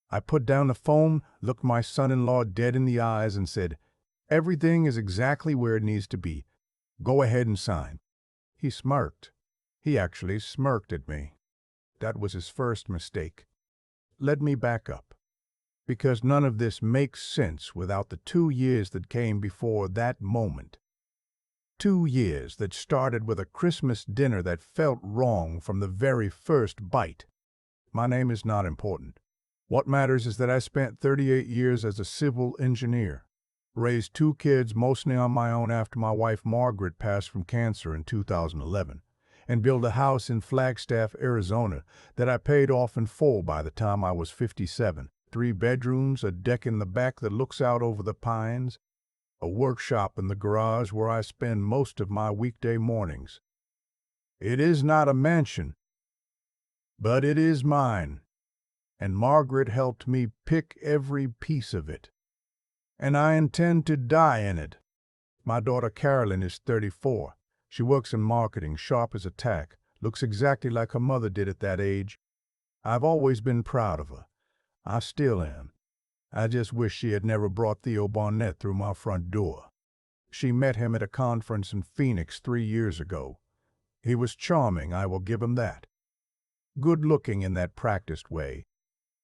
I put down the phone, looked my son-in-law dead in the eyes, and said, "Everything is exactly where it needs to be. Go ahead and sign." He smirked. He actually smirked at me. That was his first mistake. Let me back up, because none of this makes sense without the 2 years that came before that moment. 2 years that started with a Christmas dinner that felt wrong from the very first bite. My name is not important. What matters is that I spent 38 years as a civil engineer, raised 2 kids mostly on my own after my wife Margaret passed from cancer in 2011, and built a house in Flagstaff, Arizona that I paid off in full by the time I was 57. 3 bedrooms, a deck in the back that looks out over the pines, a workshop in the garage where I spend most of my weekday mornings. It is not a mansion, but it is mine, and Margaret helped me pick every piece of it. And I intend to die in it. My daughter Carolyn is 34. She works in marketing, sharp as a tack, looks exactly like her mother did at that age. I've always been proud of her. I still am. I just wish she had never brought Theo Barnett through my front door. She met him at a conference in Phoenix 3 years ago. He was charming, I will give him that. Good-looking in that practiced way.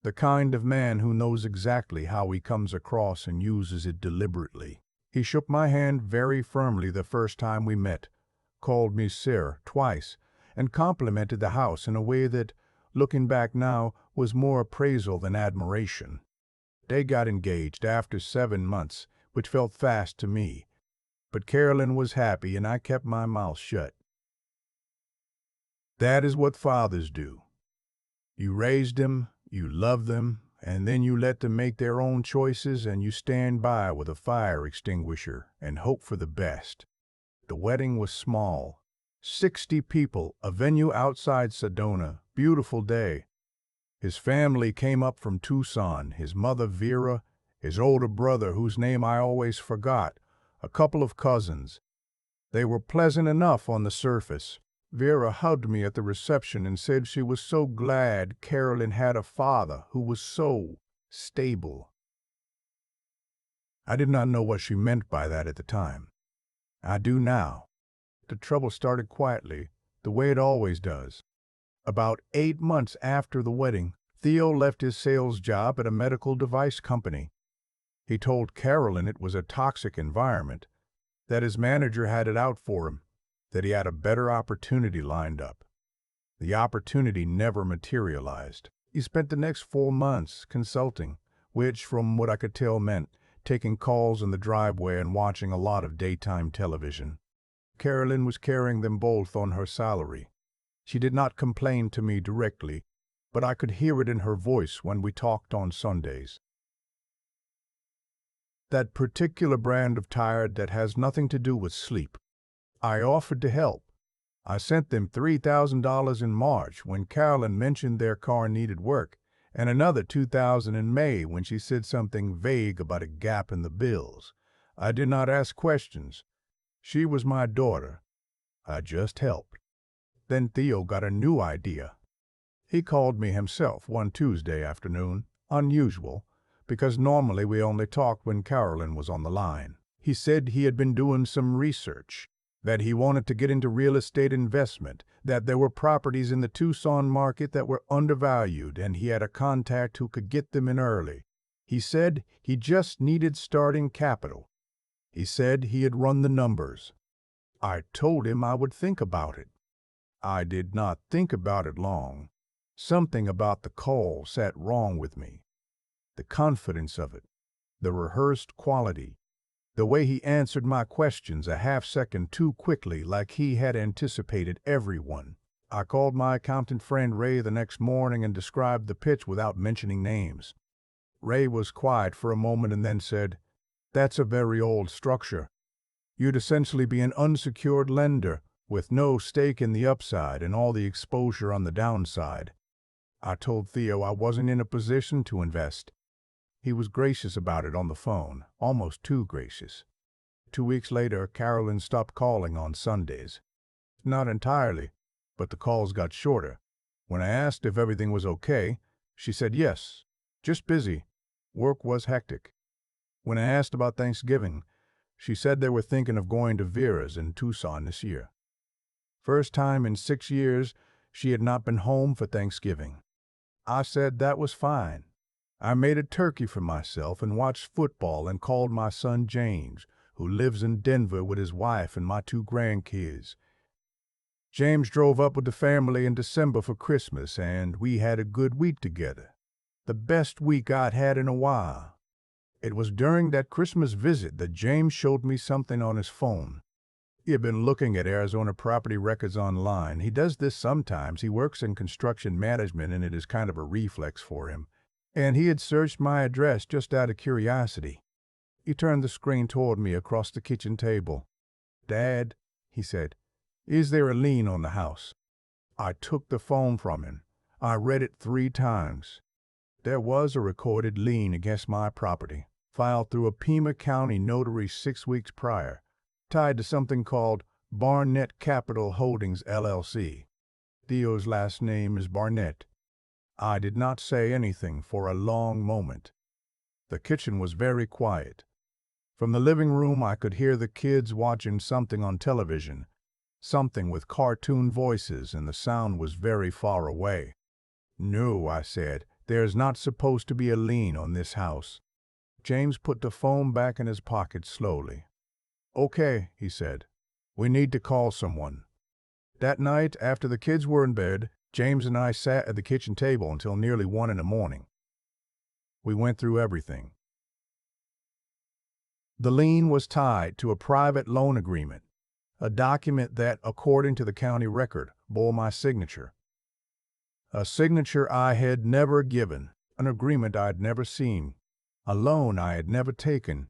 The kind of man who knows exactly how he comes across and uses it deliberately. He shook my hand very firmly the first time we met, called me sir twice, and complimented the house in a way that, looking back now, was more appraisal than admiration. They got engaged after 7 months, which felt fast to me. But Carolyn was happy and I kept my mouth shut. That is what fathers do. You raised them, you love them, and then you let them make their own choices and you stand by with a fire extinguisher and hope for the best. The wedding was small. 60 people, a venue outside Sedona, beautiful day. His family came up from Tucson, his mother Vera, his older brother whose name I always forgot, a couple of cousins. They were pleasant enough on the surface. Vera hugged me at the reception and said she was so glad Carolyn had a father who was so stable. I did not know what she meant by that at the time. I do now. The trouble started quietly, the way it always does. About 8 months after the wedding, Theo left his sales job at a medical device company. He told Carolyn it was a toxic environment, that his manager had it out for him, that he had a better opportunity lined up. The opportunity never materialized. He spent the next 4 months consulting, which, from what I could tell, meant taking calls in the driveway and watching a lot of daytime television. Carolyn was carrying them both on her salary. She did not complain to me directly, but I could hear it in her voice when we talked on Sundays. That particular brand of tired that has nothing to do with sleep. I offered to help. I sent them $3,000 in March when Carolyn mentioned their car needed work, and another $2,000 in May when she said something vague about a gap in the bills. I did not ask questions. She was my daughter. I just helped. Then Theo got a new idea. He called me himself one Tuesday afternoon, unusual, because normally we only talked when Carolyn was on the line. He said he had been doing some research, that he wanted to get into real estate investment, that there were properties in the Tucson market that were undervalued, and he had a contact who could get them in early. He said he just needed starting capital. He said he had run the numbers. I told him I would think about it. I did not think about it long. Something about the call sat wrong with me. The confidence of it, the rehearsed quality, the way he answered my questions a half-second too quickly, like he had anticipated everyone. I called my accountant friend Ray the next morning and described the pitch without mentioning names. Ray was quiet for a moment and then said, "That's a very old structure. You'd essentially be an unsecured lender with no stake in the upside and all the exposure on the downside." I told Theo I wasn't in a position to invest. He was gracious about it on the phone, almost too gracious. 2 weeks later, Carolyn stopped calling on Sundays. Not entirely, but the calls got shorter. When I asked if everything was okay, she said yes, Just busy. Work was hectic. When I asked about Thanksgiving, she said they were thinking of going to Vera's in Tucson this year. First time in 6 years she had not been home for Thanksgiving. I said that was fine. I made a turkey for myself and watched football and called my son James, who lives in Denver with his wife and my 2 grandkids. James drove up with the family in December for Christmas, and we had a good week together. The best week I'd had in a while. It was during that Christmas visit that James showed me something on his phone. He had been looking at Arizona property records online. He does this sometimes. He works in construction management, and it is kind of a reflex for him. And he had searched my address just out of curiosity. He turned the screen toward me across the kitchen table. "Dad," he said, "is there a lien on the house?" I took the phone from him. I read it 3 times. There was a recorded lien against my property, filed through a Pima County notary 6 weeks prior, tied to something called Barnett Capital Holdings, LLC. Theo's last name is Barnett. I did not say anything for a long moment. The kitchen was very quiet. From the living room I could hear the kids watching something on television, something with cartoon voices, and the sound was very far away. "No," I said, "there's not supposed to be a lien on this house." James put the phone back in his pocket slowly. "Okay," he said. "We need to call someone." That night, after the kids were in bed, James and I sat at the kitchen table until nearly 1 in the morning. We went through everything. The lien was tied to a private loan agreement, a document that, according to the county record, bore my signature. A signature I had never given, an agreement I had never seen, a loan I had never taken.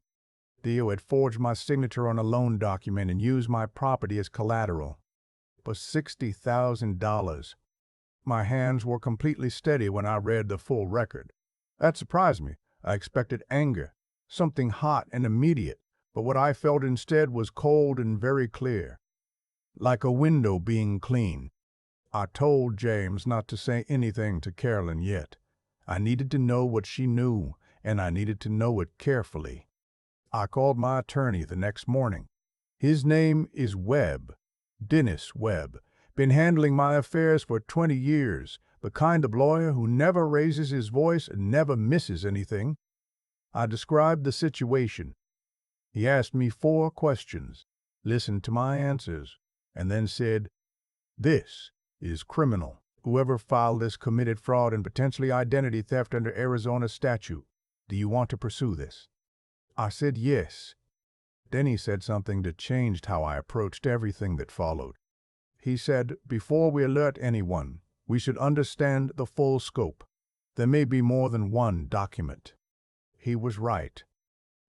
Theo had forged my signature on a loan document and used my property as collateral. But $60,000. My hands were completely steady when I read the full record. That surprised me. I expected anger, something hot and immediate, but what I felt instead was cold and very clear, like a window being cleaned. I told James not to say anything to Carolyn yet. I needed to know what she knew, and I needed to know it carefully. I called my attorney the next morning. His name is Webb, Dennis Webb. Been handling my affairs for 20 years, the kind of lawyer who never raises his voice and never misses anything. I described the situation. He asked me 4 questions, listened to my answers, and then said, "This is criminal. Whoever filed this committed fraud and potentially identity theft under Arizona statute. Do you want to pursue this?" I said yes. Then he said something that changed how I approached everything that followed. He said, "Before we alert anyone, we should understand the full scope. There may be more than one document." He was right.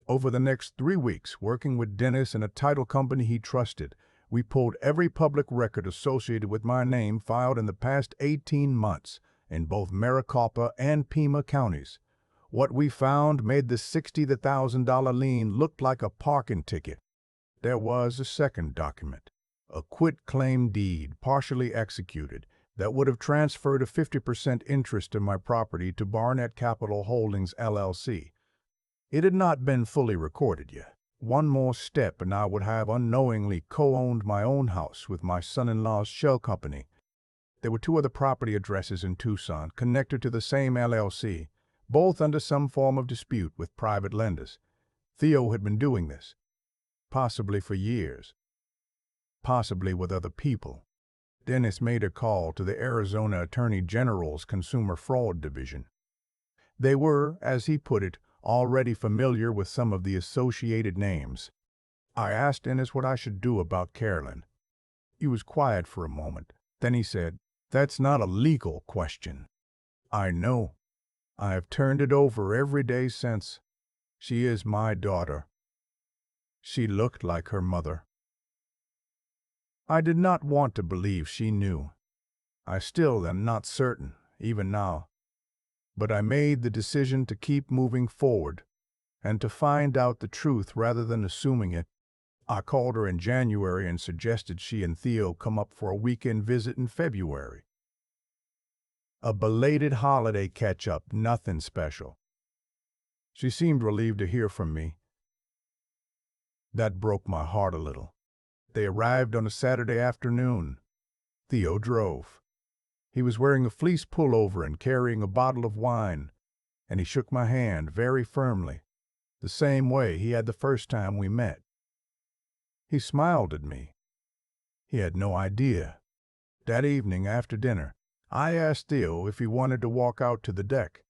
Over the next 3 weeks, working with Dennis and a title company he trusted, we pulled every public record associated with my name filed in the past 18 months in both Maricopa and Pima counties. What we found made the $60,000 lien look like a parking ticket. There was a second document, a quitclaim deed partially executed that would have transferred a 50% interest in my property to Barnett Capital Holdings, LLC. It had not been fully recorded yet. One more step and I would have unknowingly co-owned my own house with my son-in-law's shell company. There were 2 other property addresses in Tucson connected to the same LLC, both under some form of dispute with private lenders. Theo had been doing this, possibly for years, possibly with other people. Dennis made a call to the Arizona Attorney General's Consumer Fraud Division. They were, as he put it, already familiar with some of the associated names. I asked Dennis what I should do about Carolyn. He was quiet for a moment. Then he said, "That's not a legal question." "I know. I have turned it over every day since. She is my daughter. She looked like her mother." I did not want to believe she knew. I still am not certain, even now. But I made the decision to keep moving forward and to find out the truth rather than assuming it. I called her in January and suggested she and Theo come up for a weekend visit in February. A belated holiday catch-up, nothing special. She seemed relieved to hear from me. That broke my heart a little. They arrived on a Saturday afternoon. Theo drove. He was wearing a fleece pullover and carrying a bottle of wine, and he shook my hand very firmly, the same way he had the first time we met. He smiled at me. He had no idea. That evening after dinner, I asked Theo if he wanted to walk out to the deck.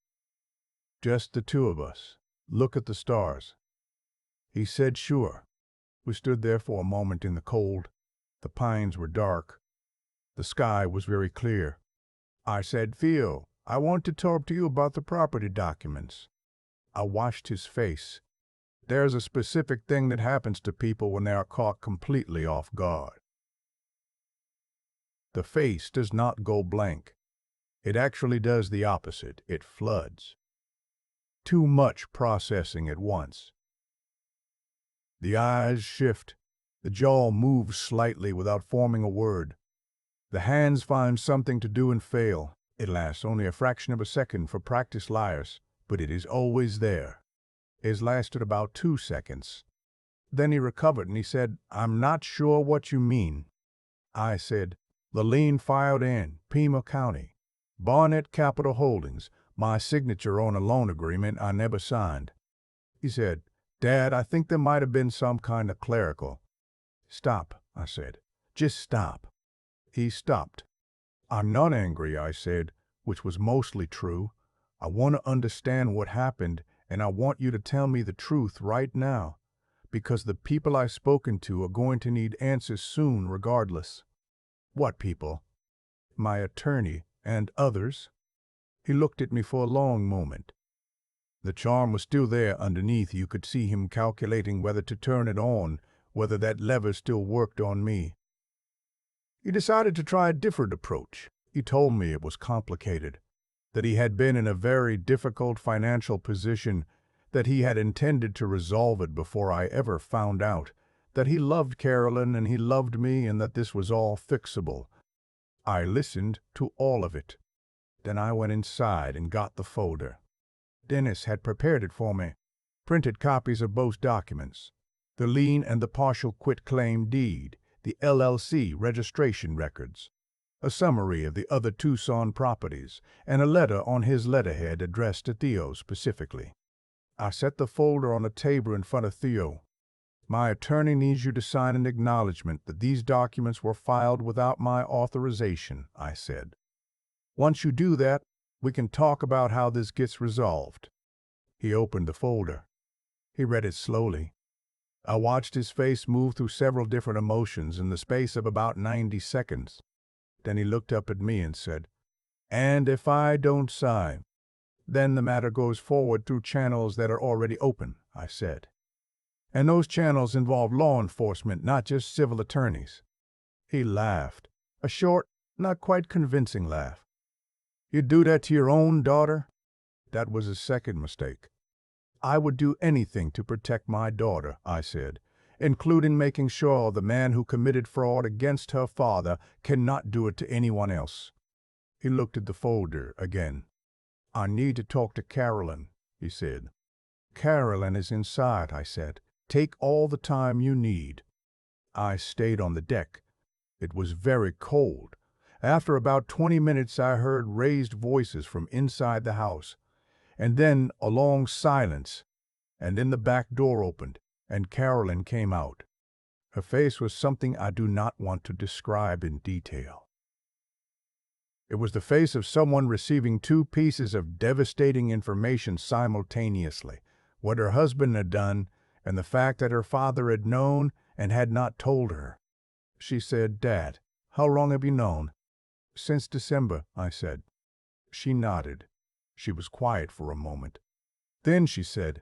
Just the two of us. Look at the stars. He said sure. We stood there for a moment in the cold. The pines were dark. The sky was very clear. I said, Theo, I want to talk to you about the property documents. I watched his face. There's a specific thing that happens to people when they are caught completely off guard. The face does not go blank. It actually does the opposite. It floods. Too much processing at once. The eyes shift. The jaw moves slightly without forming a word. The hands find something to do and fail. It lasts only a fraction of a second for practiced liars, but it is always there. It lasted about 2 seconds. Then he recovered and he said, I'm not sure what you mean. I said, the lien filed in Pima County. Barnett Capital Holdings, my signature on a loan agreement I never signed. He said, Dad, I think there might have been some kind of clerical. Stop, I said. Just stop. He stopped. I'm not angry, I said, which was mostly true. I want to understand what happened, and I want you to tell me the truth right now, because the people I've spoken to are going to need answers soon regardless. What people? My attorney and others. He looked at me for a long moment. The charm was still there underneath. You could see him calculating whether to turn it on, whether that lever still worked on me. He decided to try a different approach. He told me it was complicated, that he had been in a very difficult financial position, that he had intended to resolve it before I ever found out, that he loved Carolyn and he loved me and that this was all fixable. I listened to all of it. Then I went inside and got the folder. Dennis had prepared it for me. Printed copies of both documents. The lien and the partial quitclaim deed, the LLC registration records, a summary of the other Tucson properties, and a letter on his letterhead addressed to Theo specifically. I set the folder on a table in front of Theo. My attorney needs you to sign an acknowledgement that these documents were filed without my authorization, I said. Once you do that, we can talk about how this gets resolved. He opened the folder. He read it slowly. I watched his face move through several different emotions in the space of about 90 seconds. Then he looked up at me and said, And if I don't sign, then the matter goes forward through channels that are already open, I said. And those channels involve law enforcement, not just civil attorneys. He laughed, a short, not quite convincing laugh. You'd do that to your own daughter? That was his second mistake. I would do anything to protect my daughter, I said, including making sure the man who committed fraud against her father cannot do it to anyone else. He looked at the folder again. I need to talk to Carolyn, he said. Carolyn is inside, I said. Take all the time you need. I stayed on the deck. It was very cold. After about 20 minutes, I heard raised voices from inside the house, and then a long silence, and then the back door opened, and Carolyn came out. Her face was something I do not want to describe in detail. It was the face of someone receiving two pieces of devastating information simultaneously, what her husband had done and the fact that her father had known and had not told her. She said, Dad, how long have you known? Since December, I said. She nodded. She was quiet for a moment. Then she said,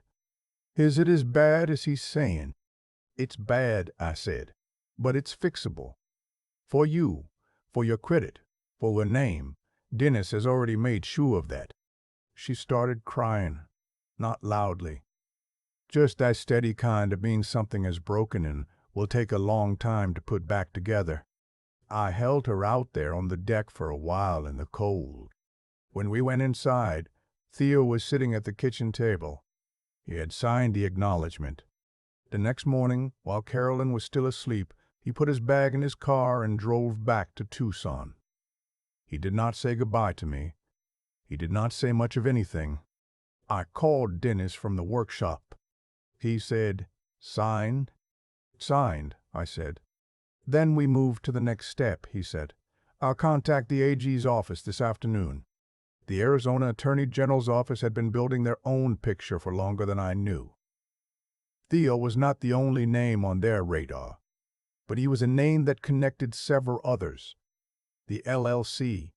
Is it as bad as he's saying? It's bad, I said, but it's fixable. For you, for your credit, for your name. Dennis has already made sure of that. She started crying, not loudly. Just that steady kind of being something has broken and will take a long time to put back together. I held her out there on the deck for a while in the cold. When we went inside, Theo was sitting at the kitchen table. He had signed the acknowledgment. The next morning, while Carolyn was still asleep, he put his bag in his car and drove back to Tucson. He did not say goodbye to me. He did not say much of anything. I called Dennis from the workshop. He said, "Signed?" "Signed," I said. "Then we moved to the next step," he said. "I'll contact the AG's office this afternoon." The Arizona Attorney General's office had been building their own picture for longer than I knew. Theo was not the only name on their radar, but he was a name that connected several others. The LLC,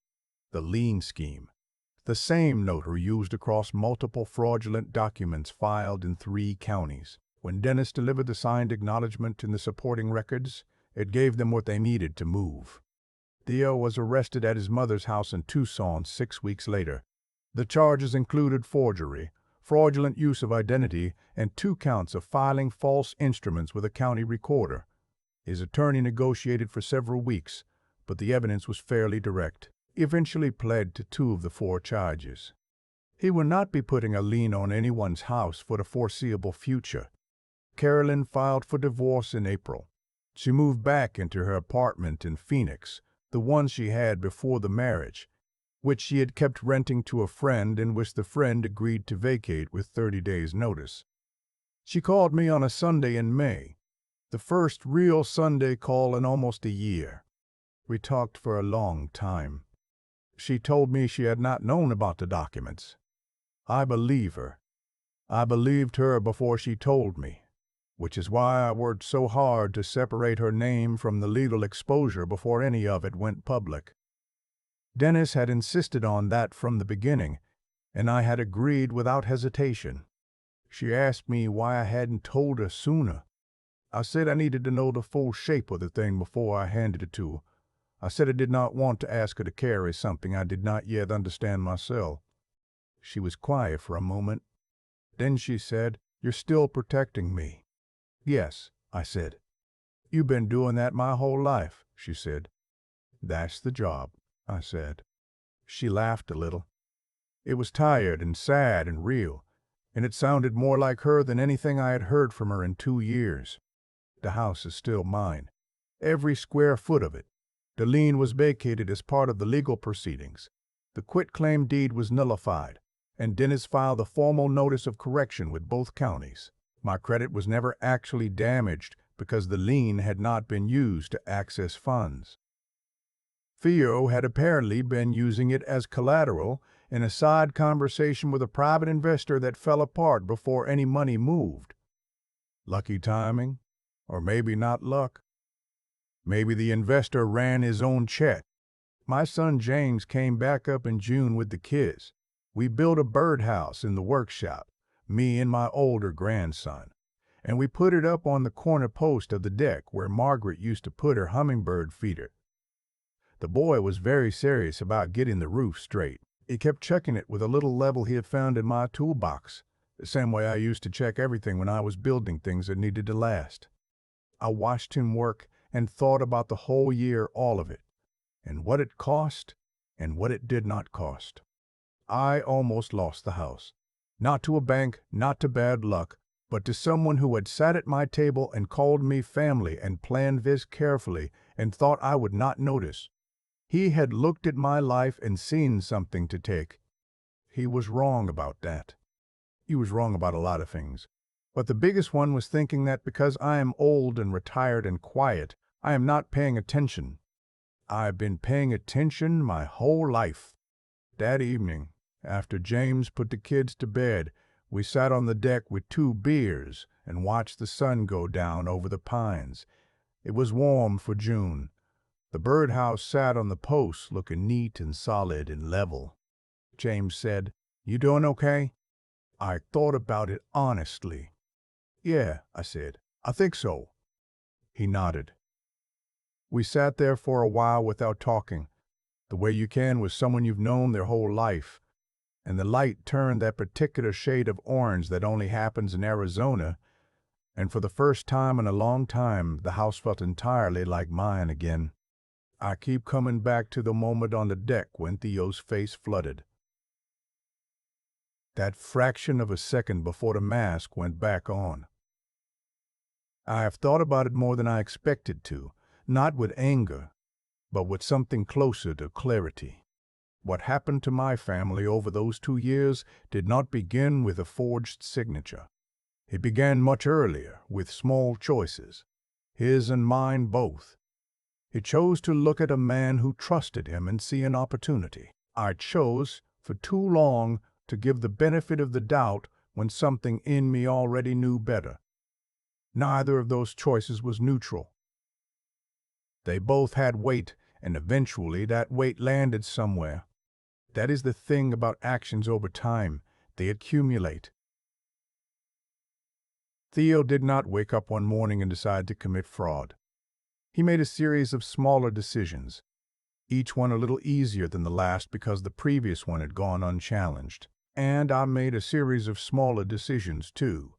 the Lien scheme, the same notary used across multiple fraudulent documents filed in 3 counties. When Dennis delivered the signed acknowledgment and the supporting records, it gave them what they needed to move. Theo was arrested at his mother's house in Tucson 6 weeks later. The charges included forgery, fraudulent use of identity, and 2 counts of filing false instruments with a county recorder. His attorney negotiated for several weeks, but the evidence was fairly direct. He eventually pled to 2 of the 4 charges. He would not be putting a lien on anyone's house for the foreseeable future. Carolyn filed for divorce in April. She moved back into her apartment in Phoenix, the one she had before the marriage, which she had kept renting to a friend and which the friend agreed to vacate with 30 days' notice. She called me on a Sunday in May, the first real Sunday call in almost a year. We talked for a long time. She told me she had not known about the documents. I believe her. I believed her before she told me, which is why I worked so hard to separate her name from the legal exposure before any of it went public. Dennis had insisted on that from the beginning, and I had agreed without hesitation. She asked me why I hadn't told her sooner. I said I needed to know the full shape of the thing before I handed it to her. I said I did not want to ask her to carry something I did not yet understand myself. She was quiet for a moment. Then she said, "You're still protecting me." "Yes," I said. "You've been doing that my whole life," she said. "That's the job," I said. She laughed a little. It was tired and sad and real, and it sounded more like her than anything I had heard from her in 2 years. "The house is still mine, every square foot of it. The lien was vacated as part of the legal proceedings. The quitclaim deed was nullified, and Dennis filed a formal notice of correction with both counties. My credit was never actually damaged because the lien had not been used to access funds. Theo had apparently been using it as collateral in a side conversation with a private investor that fell apart before any money moved. Lucky timing, or maybe not luck. Maybe the investor ran his own check. My son James came back up in June with the kids. We built a birdhouse in the workshop, me and my older grandson, and we put it up on the corner post of the deck where Margaret used to put her hummingbird feeder. The boy was very serious about getting the roof straight. He kept checking it with a little level he had found in my toolbox, the same way I used to check everything when I was building things that needed to last. I watched him work and thought about the whole year, all of it, and what it cost and what it did not cost. I almost lost the house. Not to a bank, not to bad luck, but to someone who had sat at my table and called me family and planned this carefully and thought I would not notice. He had looked at my life and seen something to take. He was wrong about that. He was wrong about a lot of things. But the biggest one was thinking that because I am old and retired and quiet, I am not paying attention. I've been paying attention my whole life. That evening, after James put the kids to bed, we sat on the deck with 2 beers and watched the sun go down over the pines. It was warm for June. The birdhouse sat on the post looking neat and solid and level. James said, "You doing okay?" I thought about it honestly. "Yeah," I said, "I think so." He nodded. We sat there for a while without talking, the way you can with someone you've known their whole life, and the light turned that particular shade of orange that only happens in Arizona, and for the first time in a long time, the house felt entirely like mine again. I keep coming back to the moment on the deck when Theo's face flooded. that fraction of a second before the mask went back on. I have thought about it more than I expected to, not with anger, but with something closer to clarity. What happened to my family over those 2 years did not begin with a forged signature. It began much earlier, with small choices, his and mine both. He chose to look at a man who trusted him and see an opportunity. I chose, for too long, to give the benefit of the doubt when something in me already knew better. Neither of those choices was neutral. They both had weight, and eventually that weight landed somewhere. That is the thing about actions over time. They accumulate. Theo did not wake up one morning and decide to commit fraud. He made a series of smaller decisions, each one a little easier than the last because the previous one had gone unchallenged. And I made a series of smaller decisions, too.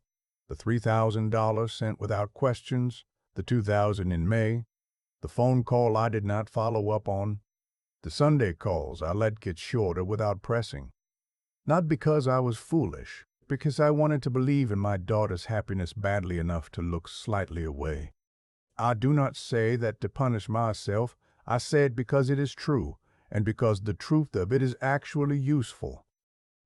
The $3,000 sent without questions, the $2,000 in May, the phone call I did not follow up on, the Sunday calls I let get shorter without pressing. Not because I was foolish, because I wanted to believe in my daughter's happiness badly enough to look slightly away. I do not say that to punish myself. I say it because it is true, and because the truth of it is actually useful.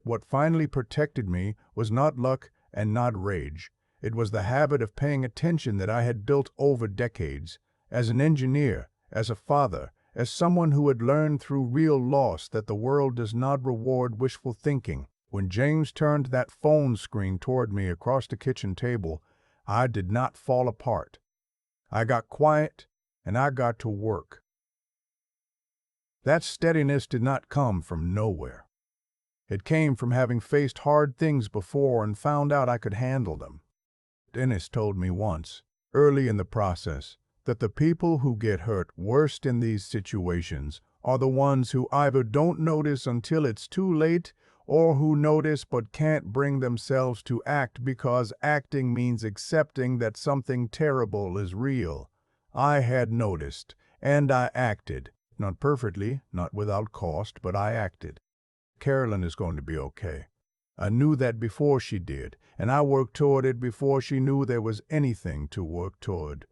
What finally protected me was not luck and not rage. It was the habit of paying attention that I had built over decades, as an engineer, as a father, as someone who had learned through real loss that the world does not reward wishful thinking. When James turned that phone screen toward me across the kitchen table, I did not fall apart. I got quiet, and I got to work. That steadiness did not come from nowhere. It came from having faced hard things before and found out I could handle them. Dennis told me once, early in the process, that the people who get hurt worst in these situations are the ones who either don't notice until it's too late or who notice but can't bring themselves to act because acting means accepting that something terrible is real. I had noticed, and I acted. Not perfectly, not without cost, but I acted. Carolyn is going to be okay. I knew that before she did, and I worked toward it before she knew there was anything to work toward.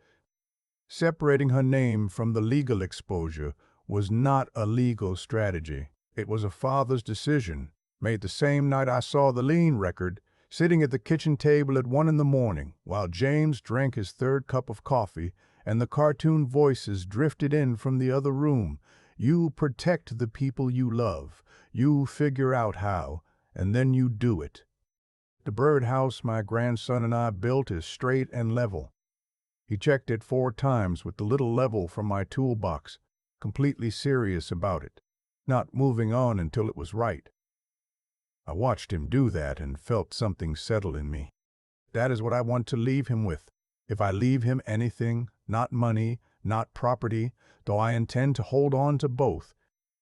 Separating her name from the legal exposure was not a legal strategy. It was a father's decision, made the same night I saw the Lien record, sitting at the kitchen table at 1 a.m, while James drank his third cup of coffee and the cartoon voices drifted in from the other room. You protect the people you love. You figure out how, and then you do it. The birdhouse my grandson and I built is straight and level. He checked it 4 times with the little level from my toolbox, completely serious about it, not moving on until it was right. I watched him do that and felt something settle in me. That is what I want to leave him with. If I leave him anything, not money, not property, though I intend to hold on to both,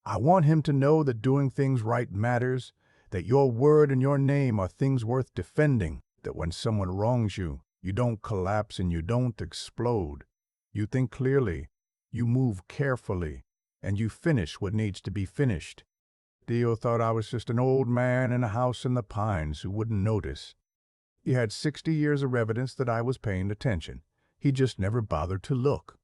I want him to know that doing things right matters, that your word and your name are things worth defending, that when someone wrongs you, you don't collapse and you don't explode. You think clearly, you move carefully, and you finish what needs to be finished. Theo thought I was just an old man in a house in the pines who wouldn't notice. He had 60 years of evidence that I was paying attention. He just never bothered to look.